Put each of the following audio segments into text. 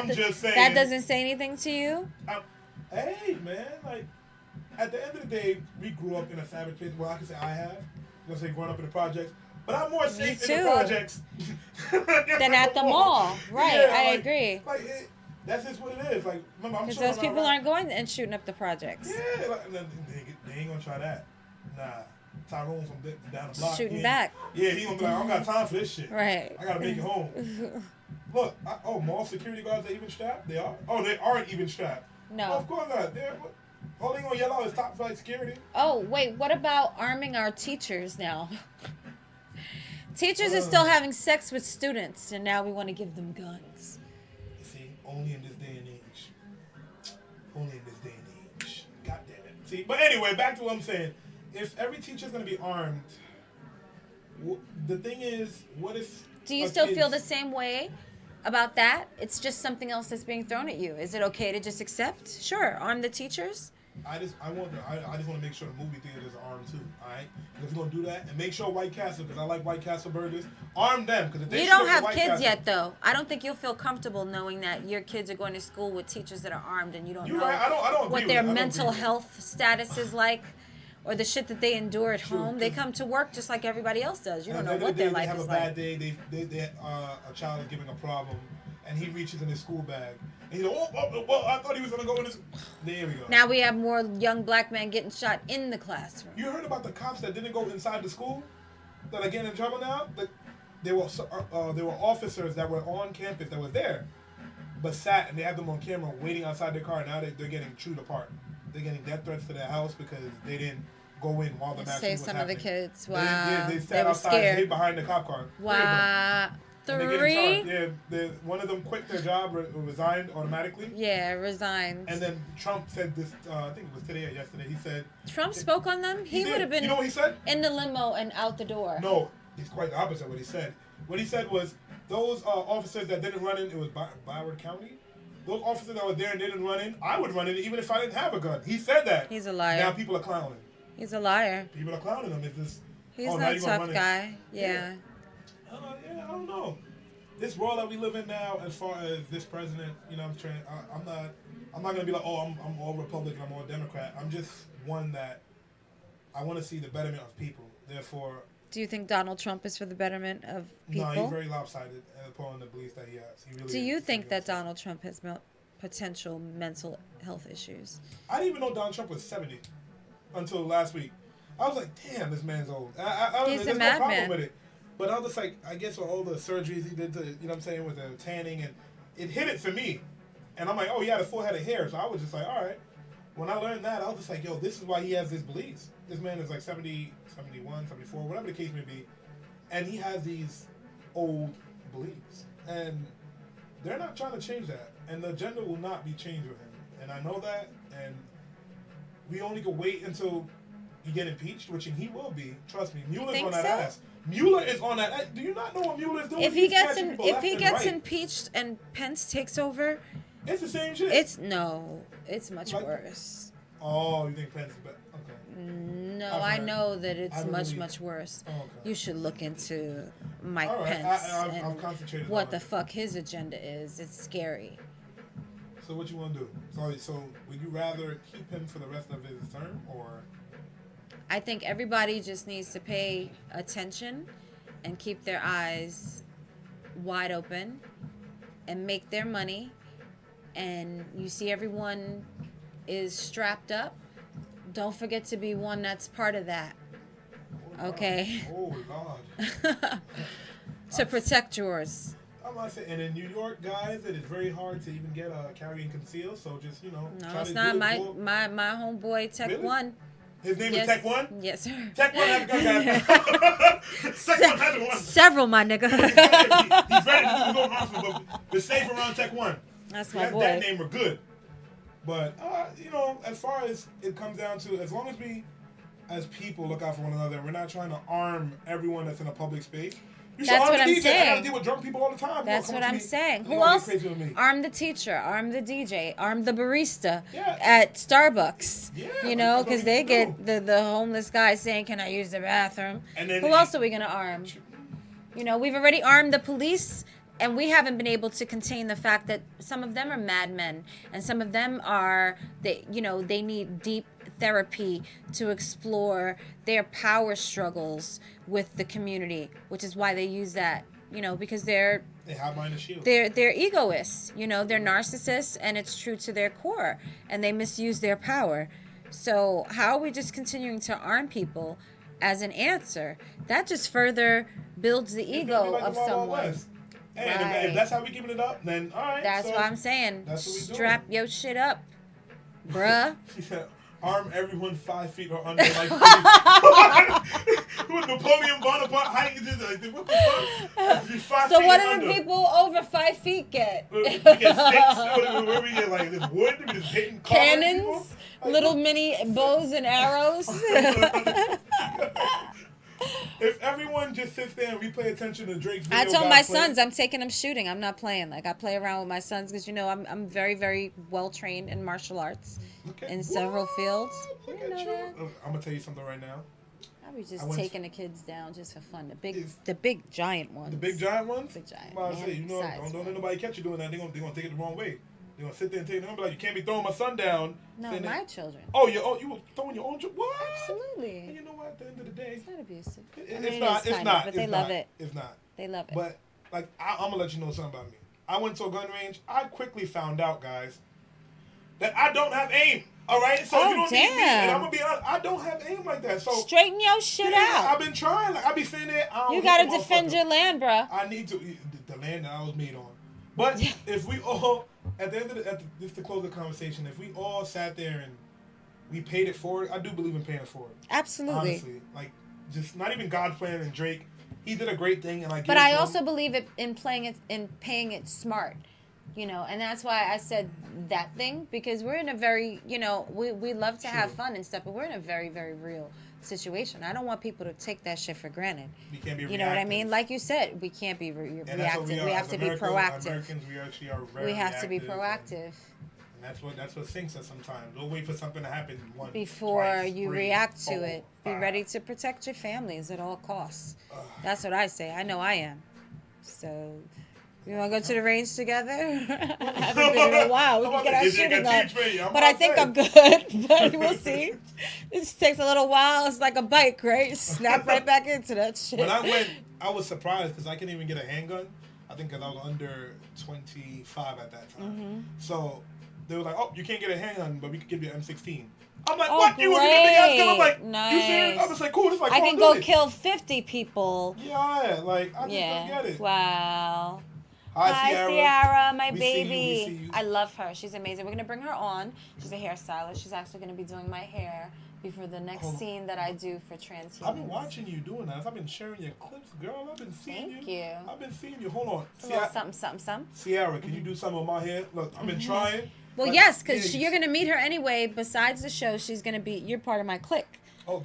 I'm just saying. That doesn't say anything to you? Hey, man, like, at the end of the day, we grew up in a savage place. Well, I can say I have. I'm going to say growing up in the projects. But I'm more safe in the projects than at the mall. Right, yeah, I agree. Like, that's just what it is. Like, remember, because those people aren't going and shooting up the projects. Yeah, like, they ain't going to try that. Nah. Tyrone from down the block. Shooting back. Yeah, he gonna be like, I don't got time for this shit. Right. I gotta make it home. Look, mall security guards are even strapped? They are? Oh, they aren't even strapped. No. Well, of course not. All they gonna yell out is top flight security. Oh, wait, what about arming our teachers now? Teachers are still having sex with students, and now we want to give them guns. You see, only in this day and age. Only in this day and age. God damn it. See, but anyway, back to what I'm saying. If every teacher's going to be armed, the thing is, what if... Do you still feel the same way about that? It's just something else that's being thrown at you. Is it okay to just accept? Sure, arm the teachers. I just want to make sure the movie theaters are armed too, all right? If you're going to do that, and make sure White Castle, because I like White Castle burgers, arm them. You don't have kids yet, though. I don't think you'll feel comfortable knowing that your kids are going to school with teachers that are armed and you don't know what their mental health status is like. Or the shit that they endure at home. They come to work just like everybody else does. You don't know what their life is like. They have a bad day. A child is giving a problem, and he reaches in his school bag. And he's like, well, I thought he was going to go in his... There we go. Now we have more young black men getting shot in the classroom. You heard about the cops that didn't go inside the school? That are getting in trouble now? There were officers that were on campus that were there, but sat, and they had them on camera waiting outside their car. Now they're getting chewed apart. They're getting death threats to their house because they didn't go in while the mass was happening. Say some of the kids. Wow. They sat outside and hid behind the cop car. Wow. 3? Yeah, one of them quit their job, resigned automatically. Yeah, resigned. And then Trump said this, I think it was today or yesterday, he said... Trump spoke on them? He would have been... You know what he said? In the limo and out the door. No, he's quite the opposite of what he said. What he said was, those officers that didn't run in, it was Broward County? Those officers that were there and didn't run in, I would run in even if I didn't have a gun. He said that. He's a liar. Now people are clowning. He's a liar. People are clowning him. It's just, he's not a tough guy. Yeah. I don't know. This world that we live in now, as far as this president, you know, I'm not gonna be like, oh, I'm all Republican, I'm all Democrat. I'm just one that I want to see the betterment of people. Therefore. Do you think Donald Trump is for the betterment of people? No, he's very lopsided upon the beliefs that he has. He really Do you think that Donald Trump has potential mental health issues? I didn't even know Donald Trump was 70 until last week. I was like, damn, this man's old. He's there's a no problem madman. with it. But I was just like, I guess with all the surgeries he did to, you know what I'm saying, with the tanning, and it hit it for me. And I'm like, oh, yeah, the full head of hair. So I was just like, all right. When I learned that, I was just like, yo, this is why he has these beliefs. This man is like 70, 71, 74, whatever the case may be. And he has these old beliefs. And they're not trying to change that. And the agenda will not be changed with him. And I know that. And we only can wait until he get impeached, which he will be. Trust me. Mueller's on that ass. Mueller is on that. Do you not know what Mueller is doing? If he gets impeached and Pence takes over, it's the same shit. It's much worse. Oh, you think Pence is better? Okay. No, I know that it's much worse. Oh, okay. You should look into Mike Pence and what the fuck his agenda is. It's scary. So what you want to do? So would you rather keep him for the rest of his term, or? I think everybody just needs to pay attention and keep their eyes wide open and make their money. And you see everyone is strapped up. Don't forget to be one that's part of that. Okay? Oh, God. To protect yours. I'm about to say, and in New York, guys, it is very hard to even get a carry and conceal. So just, No, it's not. My homeboy, Tech really? One. His name is Tech One? Yes, sir. Tech One has a gun, guys. Tech One has a gun. Several, my nigga. He's ready to do his own hospital, but we're safe around Tech One. That's my boy. That name, we're good. But, as far as it comes down to, as long as we, as people, look out for one another, we're not trying to arm everyone that's in a public space. That's what I'm saying. I gotta deal with drunk people all the time. That's what I'm saying. Who else? Arm the teacher, arm the DJ, arm the barista at Starbucks. Yeah, because they get the homeless guy saying, "Can I use the bathroom?" And then who else are we gonna arm? We've already armed the police and we haven't been able to contain the fact that some of them are madmen, and some of them are they need deep therapy to explore their power struggles with the community, which is why they use that, because they have behind the shield. They're egoists, they're narcissists, and it's true to their core, and they misuse their power. So how are we just continuing to arm people as an answer? That just further builds the ego of someone. Hey, right. If that's how we giving it up, then all right. That's what I'm saying. That's what we doing. Strap your shit up, bruh. She said, arm everyone 5 feet or under. Like, with Napoleon Bonaparte height, like, what the fuck? So what do the people over 5 feet get? We get sticks. Where we get like this wood? We just hitting cannons, like, little mini bows and arrows. If everyone just sits there and we pay attention to Drake's video, I told my sons I'm taking them shooting. I'm not playing. Like, I play around with my sons because I'm very, very well trained in martial arts in several fields. Look at you. I'm gonna tell you something right now. I was just taking the kids down just for fun. The big giant ones. The big giant ones. Big giant. Well, I say, don't let nobody catch you doing that. They're gonna take it the wrong way. They're gonna sit there and take it. They're gonna be like, you can't be throwing my son down. No, my children. Oh, you were throwing your own children? What? Absolutely. And you know what? At the end of the day, it's not abusive. It's not. But they love it. It's not. They love it. But like, I'm gonna let you know something about me. I went to a gun range. I quickly found out, guys, that I don't have aim. All right, so you don't need me. And I'm gonna be honest, I don't have aim like that. So straighten your shit out. I've been trying. Like, I be sitting there. You gotta defend your land, bruh. I need to. The land that I was made on. But if we all, at the end of just to close the conversation, if we all sat there and we paid it forward, I do believe in paying it forward. Absolutely. Honestly, like, just not even God's plan and Drake. He did a great thing, and But I also believe in paying it smart, and that's why I said that thing, because we're in a very, we love to have fun and stuff, but we're in a very, very real situation. I don't want people to take that shit for granted. We can't be reactive. You know what I mean? Like you said, we can't be reactive. We have to be proactive. Americans, we actually are very have to be proactive. And that's what sinks us sometimes. Don't wait for something to happen before you react to it. Be ready to protect your families at all costs. That's what I say. I know I am. So, you want to go to the range together? I haven't been in a while. We can get our shooting on. But I think I'm good. But we'll see. It takes a little while. It's like a bike, right? Snap right back into that shit. When I went, I was surprised because I couldn't even get a handgun. I think because I was under 25 at that time. Mm-hmm. So they were like, "Oh, you can't get a handgun, but we could give you an M16." I'm like, "What? You want to get a big ass gun?" I'm like, nice. "You serious?" I was like, "Cool." It's like I can go kill 50 people. Yeah, like I just don't get it. Wow. Hi, Sierra, my baby. See you. I love her. She's amazing. We're going to bring her on. She's a hairstylist. She's actually going to be doing my hair before the next scene that I do for Transhumans. I've been watching you doing that. I've been sharing your clips, girl. I've been seeing Thank you. I've been seeing you. Hold on. A little something. Sierra, can you do something with my hair? Look, I've been trying. Well, yes, because you're going to meet her anyway. Besides the show, you're part of my clique. Oh,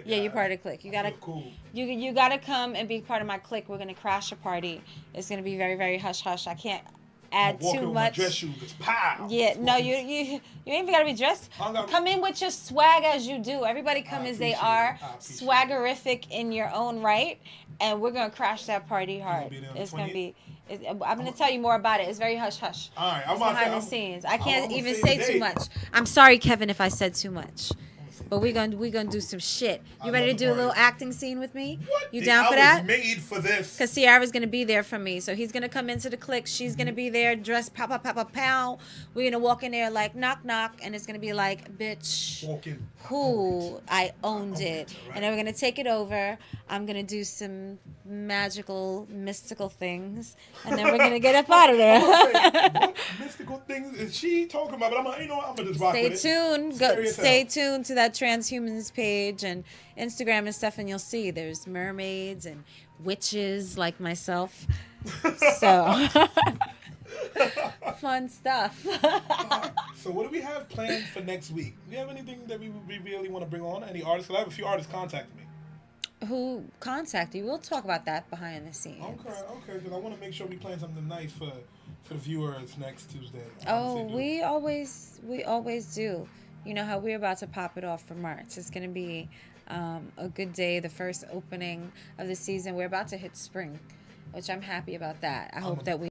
you're part of the clique. You gotta, cool. You gotta come and be part of my clique. We're gonna crash a party. It's gonna be very, very hush hush. I can't add too much. With my dress shoes, it's pow. Yeah, no, you ain't even gotta be dressed. Come in with your swag as you do. Everybody come as they are, swaggerific in your own right, and we're gonna crash that party hard. It's gonna be. I'm going to tell you more about it. It's very hush-hush. All right. I'm behind the scenes. I can't even say too much. I'm sorry, Kevin, if I said too much. But we're gonna do some shit. You ready to do a little acting scene with me? What? You down for that? I was made for this. Because Sierra's gonna be there for me. So he's gonna come into the clique. She's gonna be there, dressed pow, pow, pow, pow, pow. We're gonna walk in there like knock, knock. And it's gonna be like, bitch, who? I owned it. Right. And then we're gonna take it over. I'm gonna do some magical, mystical things. And then we're gonna get up out of there. What mystical things is she talking about? But I'm like, I'm gonna just rock with it. Stay tuned to that Transhumans page and Instagram and stuff, and you'll see there's mermaids and witches like myself. So fun stuff. So what do we have planned for next week? Do you have anything that we really want to bring on? Any artists? Because I have a few artists contacting me. Who contacted you? We'll talk about that behind the scenes. Okay, because I want to make sure we plan something nice for the viewers next Tuesday. Oh, we always do. You know how we're about to pop it off for March. It's going to be a good day, the first opening of the season. We're about to hit spring. which I'm happy about that. I I'm hope a- that we